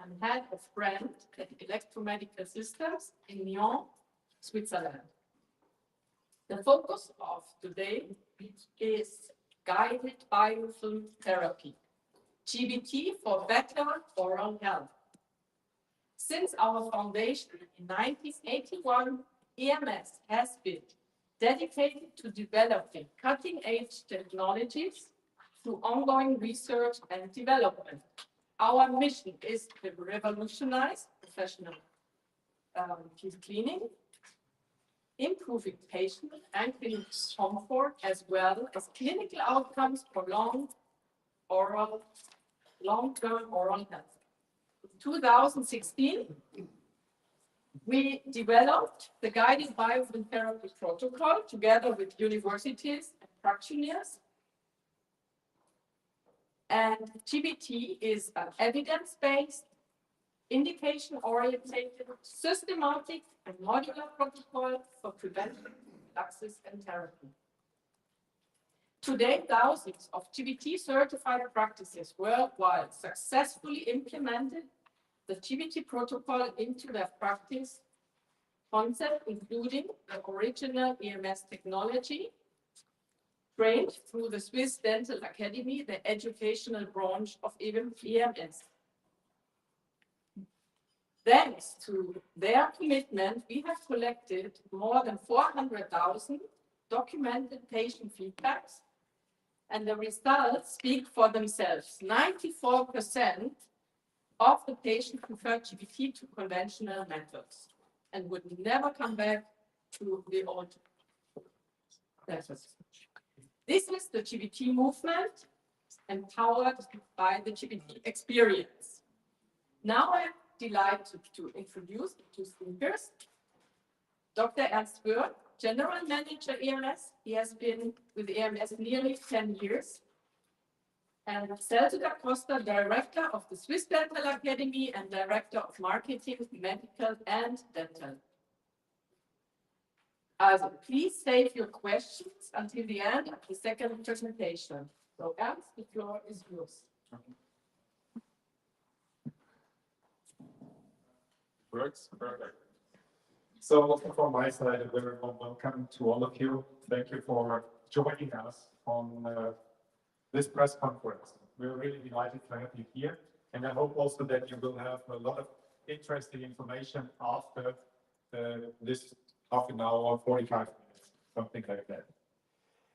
I'm head of brand at Electromedical Systems in Lyon, Switzerland. The focus of today is guided biofilm therapy, GBT for better oral health. Since our foundation in 1981, EMS has been dedicated to developing cutting-edge technologies through ongoing research and development. Our mission is to revolutionize professional teeth cleaning, improving patient and clinical comfort, as well as clinical outcomes for long-term oral health. In 2016, we developed the guided biofilm therapy protocol together with universities and practitioners. And GBT is an evidence-based, indication-oriented, systematic, and modular protocol for prevention, prophylaxis, and therapy. Today, thousands of GBT-certified practices worldwide successfully implemented the GBT protocol into their practice concept, including the original EMS technology, trained through the Swiss Dental Academy, the educational branch of EMS. Thanks to their commitment, we have collected more than 400,000 documented patient feedbacks, and the results speak for themselves. 94% of the patients prefer GBT to conventional methods and would never come back to the old methods. This is the GBT movement, empowered by the GBT experience. Now I'm delighted to introduce the two speakers. Dr. Ernst Böhr, General Manager EMS. He has been with EMS nearly 10 years. And Celso da Costa, Director of the Swiss Dental Academy and Director of Marketing, Medical and Dental. Also, please save your questions until the end of the second presentation. So Ernst, the floor is yours. Works perfect. So from my side, a very warm welcome to all of you. Thank you for joining us on this press conference. We're really delighted to have you here, and I hope also that you will have a lot of interesting information after this half an hour, 45 minutes, something like that.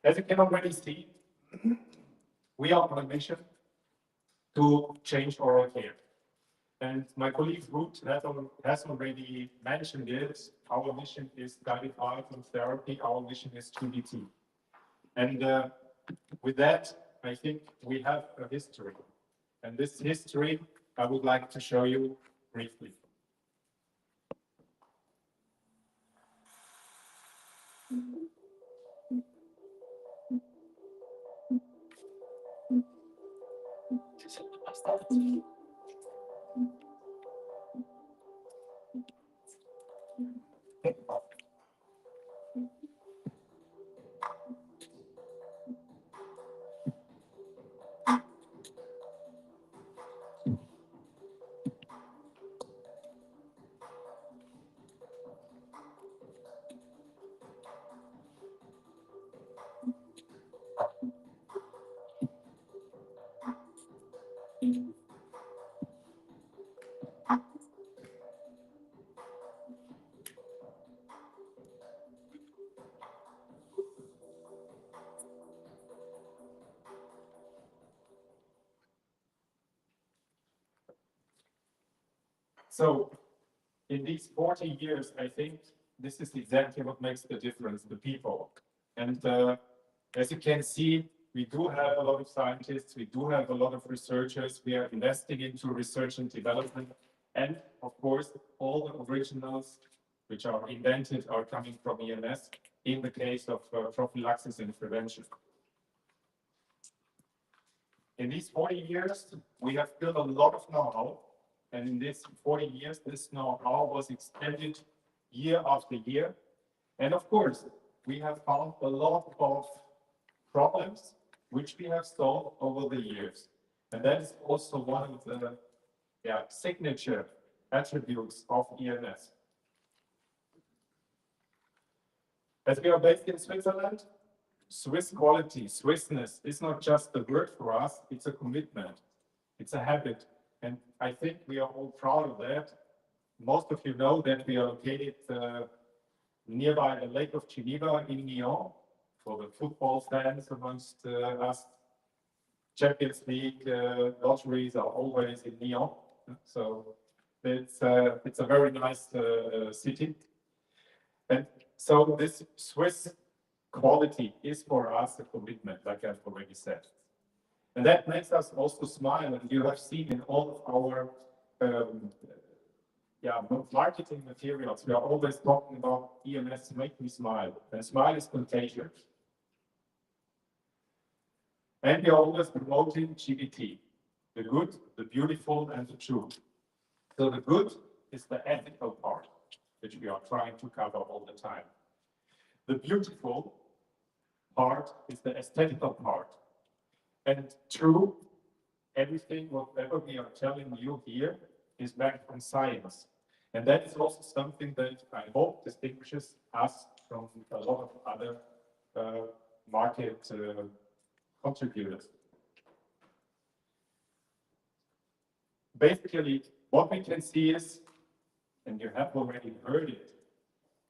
As you can already see, we are on a mission to change oral care. And my colleague Ruth has already mentioned it. Our mission is guided biofilm therapy. Our mission is GBT. And with that, I think we have a history. And this history, I would like to show you briefly. So in these 40 years, I think this is exactly what makes the difference, the people. And as you can see, we do have a lot of scientists, we do have a lot of researchers, we are investing into research and development. And of course, all the originals which are invented are coming from EMS in the case of prophylaxis and prevention. In these 40 years, we have built a lot of know-how. And in these 40 years, this know-how was extended year after year. And of course, we have found a lot of problems which we have solved over the years. And that is also one of the signature attributes of EMS. As we are based in Switzerland, Swiss quality, Swissness is not just a word for us, it's a commitment, it's a habit. And I think we are all proud of that. Most of you know that we are located nearby the Lake of Geneva in Lyon. For the football fans amongst us, Champions League lotteries are always in Lyon. So it's a very nice city. And so this Swiss quality is for us a commitment, like I've already said. And that makes us also smile. And you have seen in all of our marketing materials, we are always talking about EMS make me smile. And smile is contagious. And we are always promoting GBT, the good, the beautiful, and the true. So the good is the ethical part, which we are trying to cover all the time. The beautiful part is the aesthetical part. And true, everything, whatever we are telling you here, is backed on science. And that is also something that I hope distinguishes us from a lot of other market contributors. Basically, what we can see is, and you have already heard it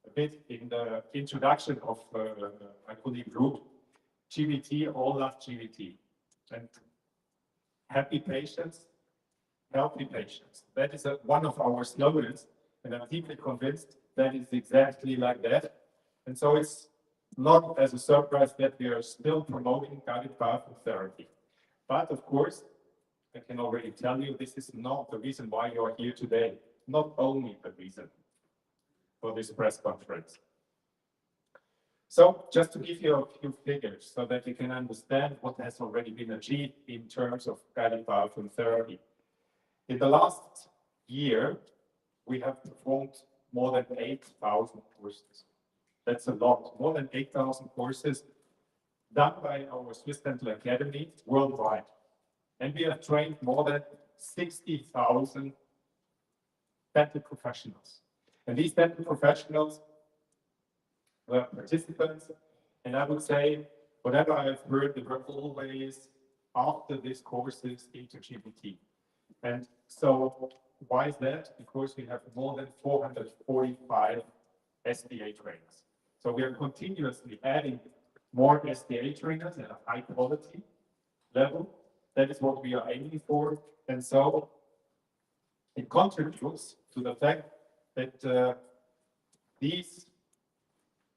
a bit in the introduction of my colleague Ruth, GBT, all love GBT. And happy patients, healthy patients. That is one of our slogans, and I'm deeply convinced that is exactly like that. And so it's not as a surprise that we are still promoting guided pathway therapy. But of course, I can already tell you this is not the reason why you are here today. Not only the reason for this press conference. So just to give you a few figures so that you can understand what has already been achieved in terms of guided pathway therapy. In the last year, we have performed more than 8,000 courses. That's a lot, more than 8,000 courses done by our Swiss Dental Academy worldwide. And we have trained more than 60,000 dental professionals. And these dental professionals were participants, and I would say, whatever I've heard, they were always after these courses into GBT. And so why is that? Because we have more than 445 SDA trainers. So we are continuously adding more SDA trainers at a high quality level. That is what we are aiming for. And so it contributes to the fact that these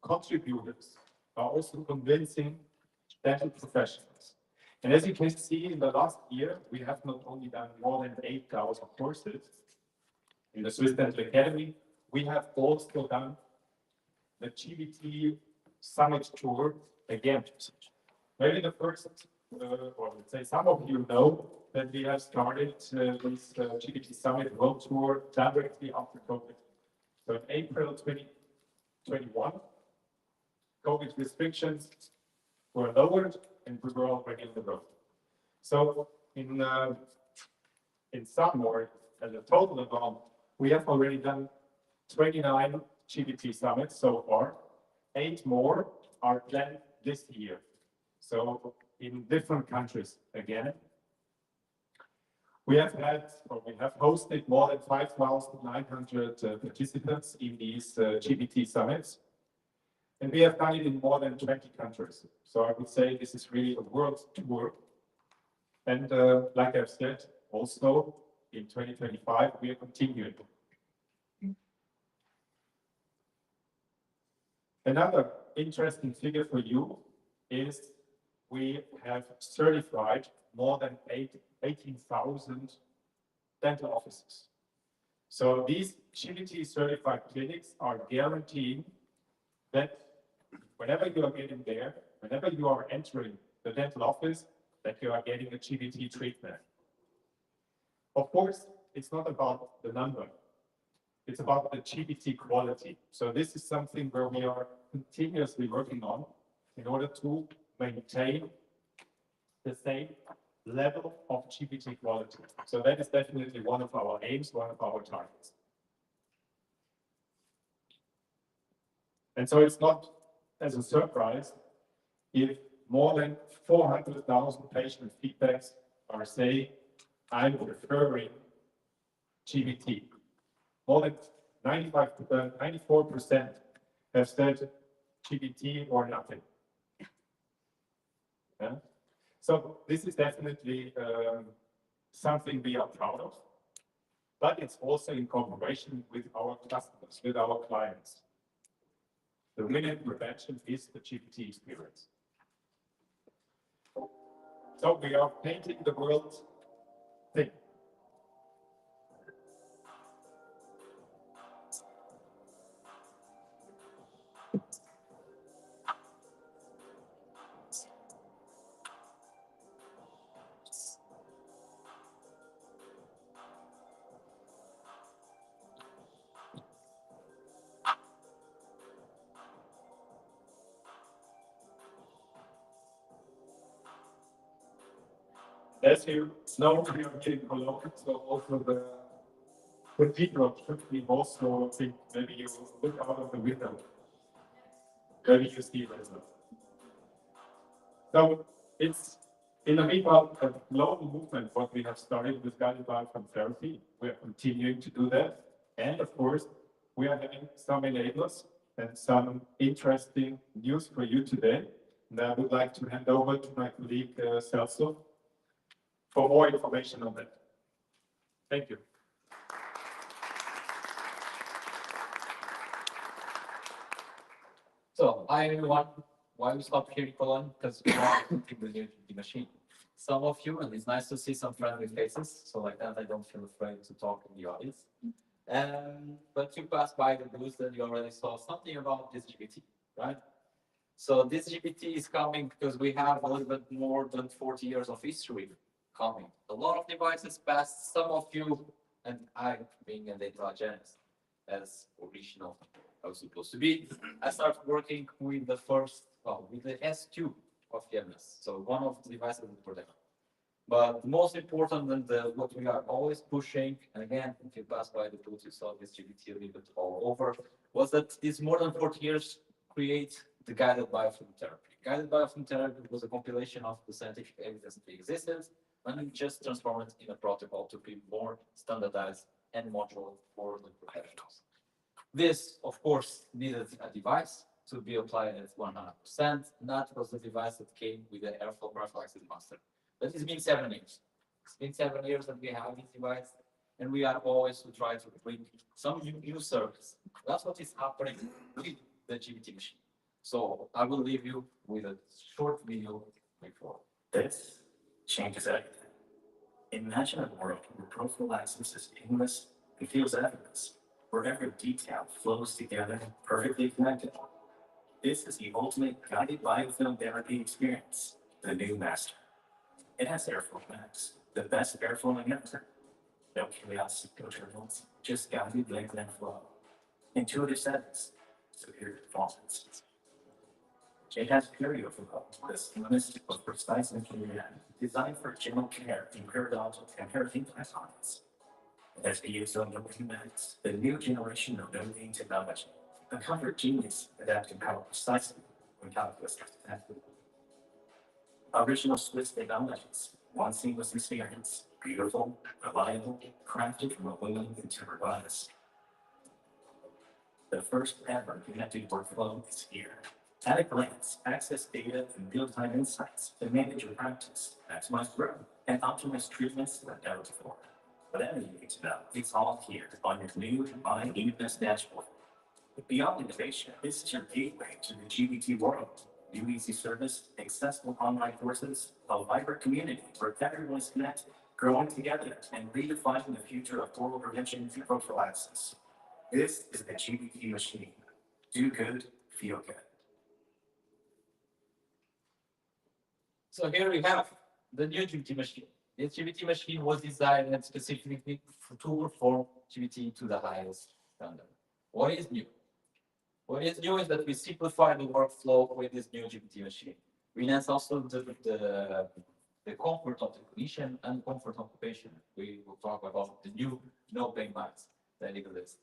contributors are also convincing dental professionals. And as you can see, in the last year, we have not only done more than 8,000 courses in the Swiss Dental Academy, we have also done the GBT Summit Tour again. Maybe the first, or let's say some of you know that we have started this GBT Summit World Tour directly after COVID. So in April 2021, COVID restrictions were lowered and we were already on the road. So in sum, or as a total amount, we have already done 29 GBT summits so far. 8 more are planned this year. So in different countries again. We have hosted more than 5,900 participants in these GBT summits. And we have done it in more than 20 countries. So I would say this is really a world tour. And like I've said, also in 2025, we are continuing. Another interesting figure for you is we have certified more than 18,000 dental offices. So these GBT certified clinics are guaranteeing that whenever you are getting there, whenever you are entering the dental office, that you are getting a GBT treatment. Of course, it's not about the number. It's about the GBT quality. So this is something where we are continuously working on in order to maintain the same level of GPT quality. So that is definitely one of our aims, one of our targets. And so it's not as a surprise if more than 400,000 patient feedbacks are saying, I'm preferring GPT. More than 94% have said GPT or nothing. Yeah? So this is definitely something we are proud of, but it's also in cooperation with our customers, with our clients. The winning prevention is the GPT experience. So we are painting the world thing. As you know, we are here in Cologne, so also the people should be also think maybe you look out of the window. Maybe you see it as well. So it's in the meanwhile a global movement what we have started with guided biofilm therapy. We are continuing to do that. And of course, we are having some enablers and some interesting news for you today. And I would like to hand over to my colleague Celso for more information on that. Thank you. So, hi everyone. Why we stopped here in Cologne? Because we want to keep the new machine. Some of you, and it's nice to see some friendly faces, so like that I don't feel afraid to talk in the audience. But you passed by the booth and you already saw something about this GPT, right? So this GPT is coming because we have a little bit more than 40 years of history coming. A lot of devices passed, some of you, and I, being a data generalist, as original I was supposed to be, I started working with the first, well, with the S2 of EMS. So one of the devices for them. But most important than what we are always pushing, and again, if you pass by the booth, you saw this GPT a little bit all over, was that these more than 40 years create the guided biofilm therapy. Guided biofilm therapy was a compilation of the scientific evidence that existed, and we just transformed it in a protocol to be more standardized and modular for the professionals. This, of course, needed a device to be applied at 100%. That was the device that came with the airflow prophylaxis master. But it's been 7 years. It's been 7 years that we have this device, and we are always to try to bring some new service. That's what is happening with the GPT machine. So I will leave you with a short video before. This changes everything. Imagine a world where prophylaxis is painless and feels effortless, where every detail flows together perfectly connected. This is the ultimate guided biofilm therapy experience, the new master. It has Airflow Max, the best airflowing ever. No chaos, no turbulence, just guided length and flow. Intuitive settings, superior performance. It has PerioFlow, the slimmest, most precise material designed for general care in periodontal and periodontine clients. It has PSO Max, the new generation of no-pain technology, a comfort genius adapting power precisely when calculus is detected. Original Swiss technologies, one seamless experience, beautiful, reliable, crafted from aluminum and timber glass. The first ever connected workflow is here. At a glance, access data and real-time insights to manage your practice, maximize growth, and optimize treatments like never before. Whatever you need to know, it's all here on your new IDS dashboard. Beyond innovation, this is your gateway to the GPT world. New easy service, accessible online courses, a vibrant community where everyone is connected, growing together, and redefining the future of oral prevention and prophylaxis. This is the GPT machine. Do good, feel good. So here we have the new GPT machine. This GPT machine was designed specifically to perform GPT to the highest standard. What is new? What is new is that we simplify the workflow with this new GPT machine. We enhance also the the comfort of the clinician and comfort of the patient. We will talk about the new no-pain mats that exist.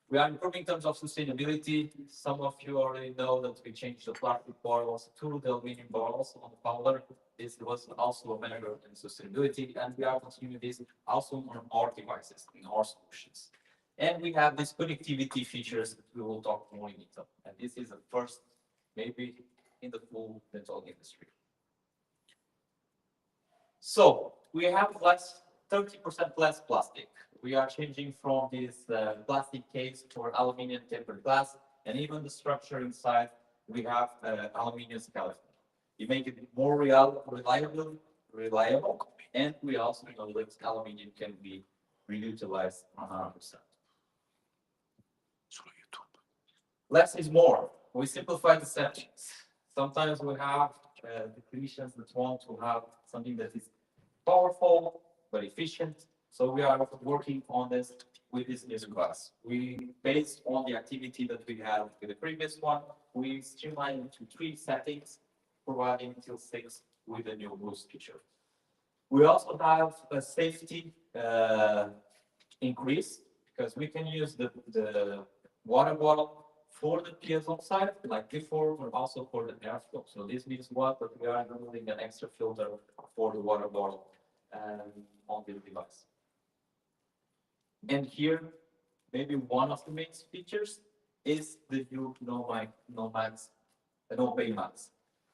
We are improving in terms of sustainability. Some of you already know that we changed the plastic bottles to the aluminum bottles on the powder. This was also a measure in sustainability, and we are continuing this also on our devices, in our solutions. And we have these connectivity features that we will talk more in detail. And this is the first, maybe in the full dental industry. So we have 30% less plastic. We are changing from this plastic case for aluminum tempered glass, and even the structure inside, we have aluminum skeleton. You make it more reliable, and we also know that aluminum can be reutilized 100%. Less is more. We simplify the settings. Sometimes we have the clinicians that want to have something that is powerful but efficient. So we are working on this with this new class. We, based on the activity that we had with the previous one, we streamlined into 3 settings, providing until 6 with the new boost feature. We also have a safety increase because we can use the water bottle for the piezo side, like before, but also for the airflow. So this means what? That we are including an extra filter for the water bottle on the device. And here, maybe one of the main features is the new no-pain mats.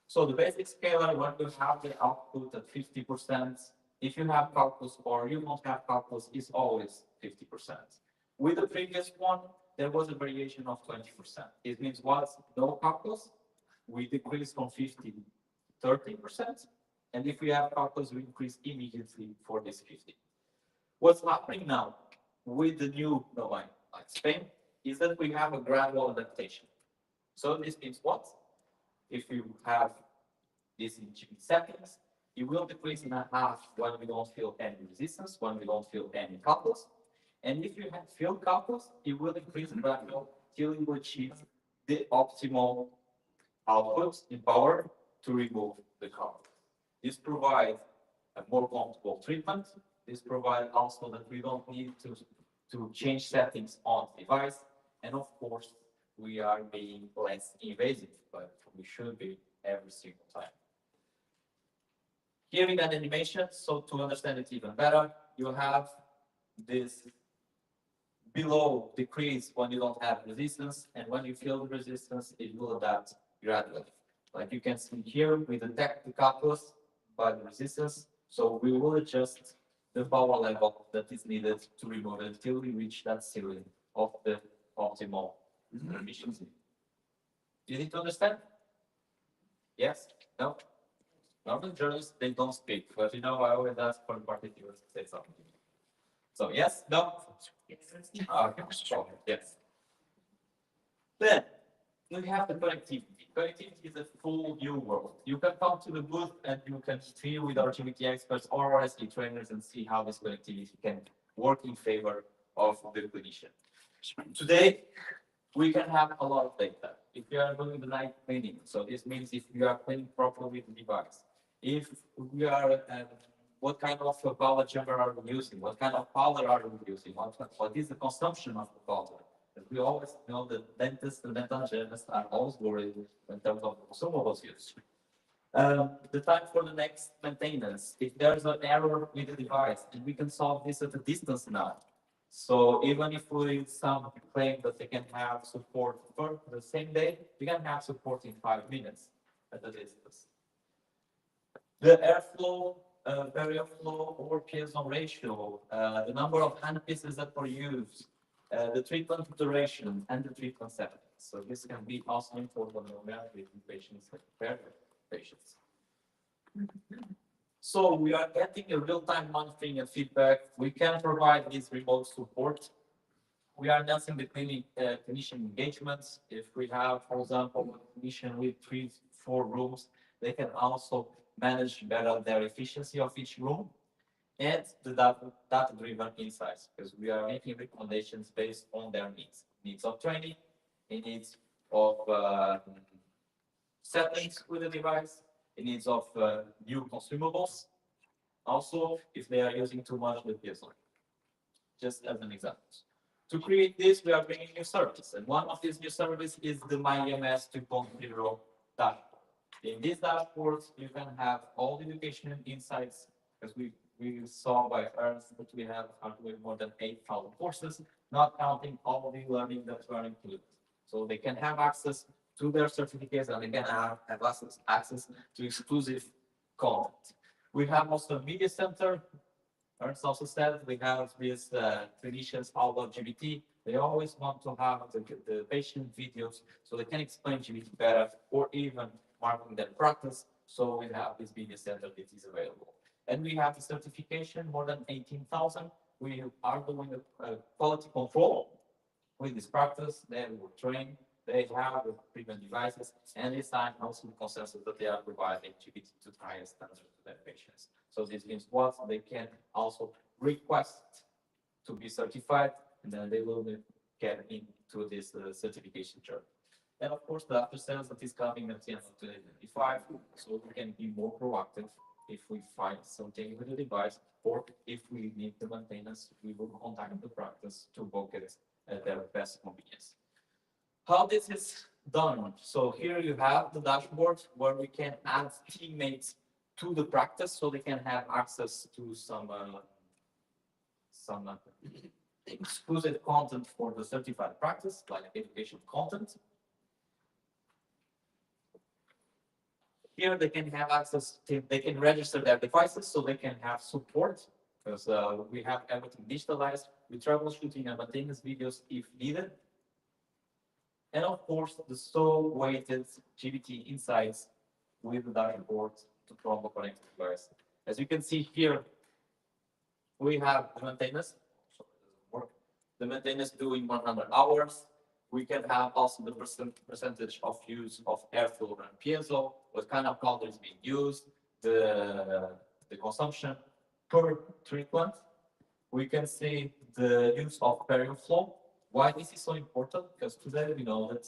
So the basic scaler, when you have the output at 50%, if you have calculus or you don't have calculus, is always 50%. With the previous one, there was a variation of 20%. It means what? No calculus, we decrease from 50 to 30%. And if we have calculus, we increase immediately for this 50. What's happening now with the new no-pain Spain is that we have a gradual adaptation. So this means what? If you have this in seconds, you will decrease in a half when we don't feel any resistance, when we don't feel any calculus. And if you have feel calculus, it will increase gradually till you achieve the optimal output in power to remove the calculus. This provides a more comfortable treatment. This provides also that we don't need to change settings on the device. And of course, we are being less invasive, but we should be every single time. Here in an animation, so to understand it even better, you have this below decrease when you don't have resistance, and when you feel the resistance, it will adapt gradually. Like you can see here, we detect the calculus by the resistance, so we will adjust the power level that is needed to remove it until we reach that ceiling of the optimal efficiency. You need to understand? Yes? No? Normal journalists, they don't speak, but you know, I always ask for the particulars to say something. So yes? No? Yes. Okay, sure. Yes. Then, we have the connectivity. Connectivity is a full new world. You can come to the booth and you can deal with our GBT experts or our ST trainers and see how this connectivity can work in favor of the clinician. Today, we can have a lot of data. If you are doing the night cleaning, so this means if you are cleaning properly the device, if we are, what kind of powder chamber are we using? What kind of powder are we using? What is the consumption of the powder? We always know that dentists and dental hygienists are always worried in terms of consumables use. The time for the next maintenance, if there's an error with the device, and we can solve this at a distance now. So even if we some claim that they can have support for the same day, we can have support in 5 minutes at a distance. The airflow, barrier flow, or piezo ratio, the number of handpieces that were used, the treatment duration, and the treatment settings. So this can be also important when we are treating patients and preparing patients. So we are getting a real-time monitoring and feedback. We can provide this remote support. We are enhancing the clinician engagements. If we have, for example, a clinician with 3-4 rooms, they can also manage better their efficiency of each room and the data-driven insights, because we are making recommendations based on their needs of training, needs of settings with the device, needs of new consumables, Also, if they are using too much with this one, just as an example. To create this, we are bringing new service, and one of these new services is the EMS 2.0 dashboard. In this dashboard, you can have all the education insights, because we saw by Ernst that we have hardly more than 8,000 courses, not counting all the learning that are included. So they can have access to their certificates, and they can have access to exclusive content. We have also a media center. Ernst also said we have these clinicians all about GBT. They always want to have the patient videos so they can explain GBT better, or even marking their practice. So we have this media center that is available. And we have the certification, more than 18,000. We are doing a quality control with this practice. They will train, they have the treatment devices, and they sign also the consensus that they are providing GBT to the highest standards to their patients. So this means what they can also request to be certified, and then they will get into this certification journey. And of course, the after sales that is coming at the end of 2025, so we can be more proactive if we find something with the device, or if we need the maintenance, we will contact the practice to book it at their best convenience. How this is done? So here you have the dashboard where we can add teammates to the practice, so they can have access to some exclusive content for the certified practice, like education content. Here they can have access to, they can register their devices, so they can have support, because we have everything digitalized with troubleshooting and maintenance videos if needed. And of course, the so weighted GBT insights with the dashboard to promo connected device. As you can see here, we have the maintenance. The maintenance doing 100 hours. We can have also the percentage of use of airflow and piezo, what kind of color is being used, the consumption per treatment. We can see the use of period flow. Why this is so important? Because today we know that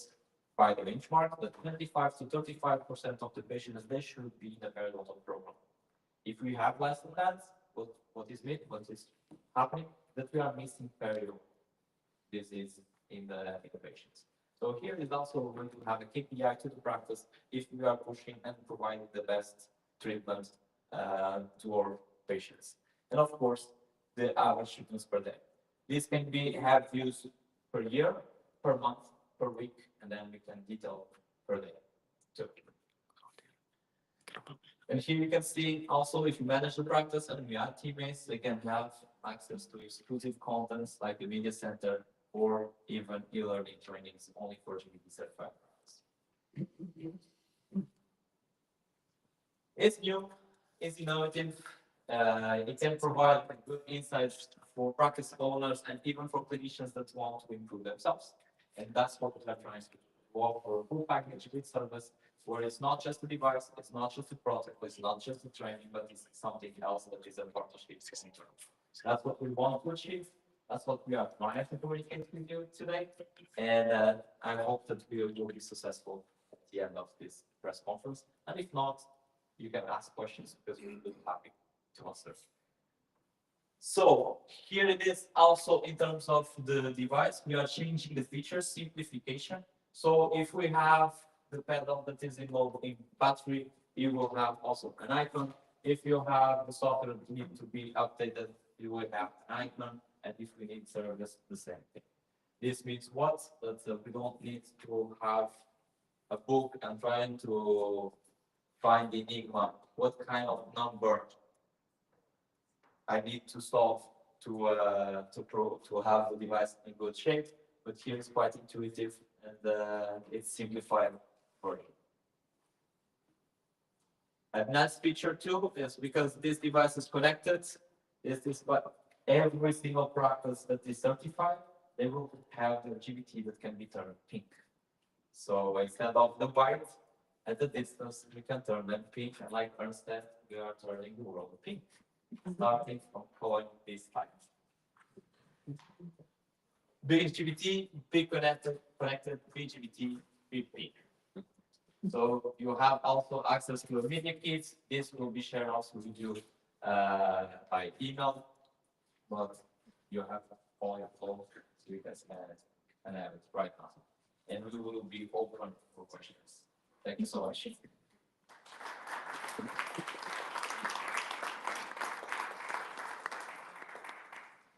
by the benchmark, that 25 to 35% of the patients, they should be in the periodontal program. If we have less than that, what is happening? That we are missing period disease in the patients. So here is also going to have a KPI to the practice if we are pushing and providing the best treatment to our patients. And of course, the average treatments per day. This can be have use per year, per month, per week, and then we can detail per day too. And here you can see also if you manage the practice and we add teammates, they can have access to exclusive contents like the media center or even e-learning trainings only for GBT certified practice. It's new, it's innovative, it can provide good insights for practice owners and even for clinicians that want to improve themselves. And that's what we are trying to do. For a full package with service where it's not just a device, it's not just a protocol, it's not just a training, but it's something else that is a partnership. So that's what we want to achieve. That's what we are trying to communicate with you today. And I hope that we will be successful at the end of this press conference. And if not, you can ask questions because we will be happy to answer. So here it is also in terms of the device, we are changing the features, simplification. So if we have the pedal that is involved in battery, you will have also an icon. If you have the software that need to be updated, you will have an icon. And if we need service, the same thing. This means what? That we don't need to have a book and trying to find the enigma. What kind of number I need to solve to have the device in good shape? But here it's quite intuitive and it's simplified for you. A nice feature too is because this device is connected. This is what every single practice that is certified, they will have the GBT that can be turned pink. So instead of the white at the distance, we can turn them pink. And like Ernst said, we are turning the world pink, starting from calling this type. Big GBT, big connected, big GBT, big pink. So you have also access to a media kit. This will be shared also with you by email, but you have all your phone, so you can scan it and have it right now. And we will be open for questions. Thank you so much.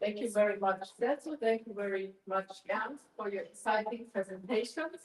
Thank you very much, Setsu. Thank you very much, Jan, for your exciting presentations.